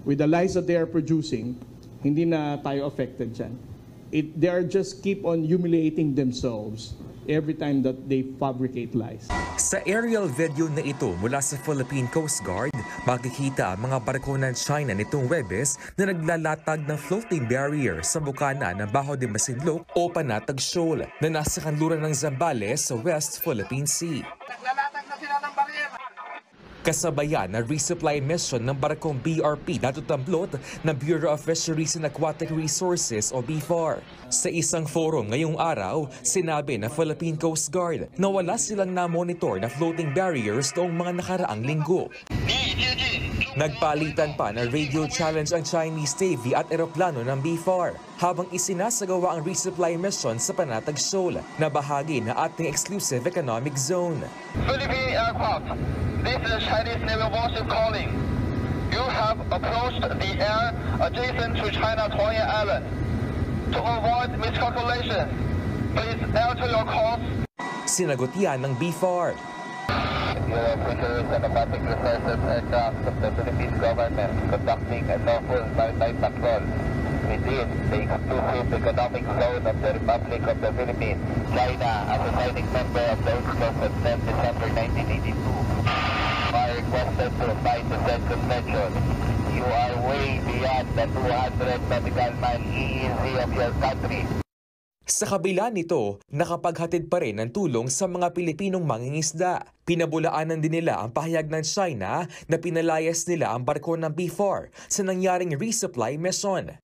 with the lies that they are producing, hindi na tayo affected dyan. They are just keep on humiliating themselves every time that they fabricate lies. Sa aerial video na ito mula sa Philippine Coast Guard, makikita ang mga barko ng China nitong Webes na naglalatag ng floating barrier sa bukana ng Bajo de Masinloc o Panatag Shoal na nasa kanluran ng Zambales sa West Philippine Sea. Naglalatag na sila ng barrier. Kasabayan na resupply mission ng barkong BRP na tutamplot ng Bureau of Fisheries and Aquatic Resources o BFAR. Sa isang forum ngayong araw, sinabi ng Philippine Coast Guard na wala silang na-monitor na floating barriers noong mga nakaraang linggo. Nagpalitan pa ng radio challenge ang Chinese Navy at eroplano ng BFAR habang isinasagawa ang resupply mission sa Panatag Shoal na bahagi ng ating exclusive economic zone. Philippine aircraft, this is Chinese Naval warship calling. You have approached the air adjacent to China Toya Island. To avoid miscalculation, please alter your course. Sinagot yan ng BFAR. Bureau of Fisheries and Aquatic Resources aircraft of the Philippine government conducting a lawful maritime patrol within the exclusive economic zone of the Republic of the Philippines, China, as a signing member of the UNCLOS on 10 December 1982. Are requested to abide the said convention. You are way beyond the 200 nautical mile EEZ of your country. Sa kabila nito, nakapaghatid pa rin ng tulong sa mga Pilipinong mangingisda. Pinabulaanan din nila ang pahayag ng China na pinalayas nila ang barko ng BFAR sa nangyaring resupply mission.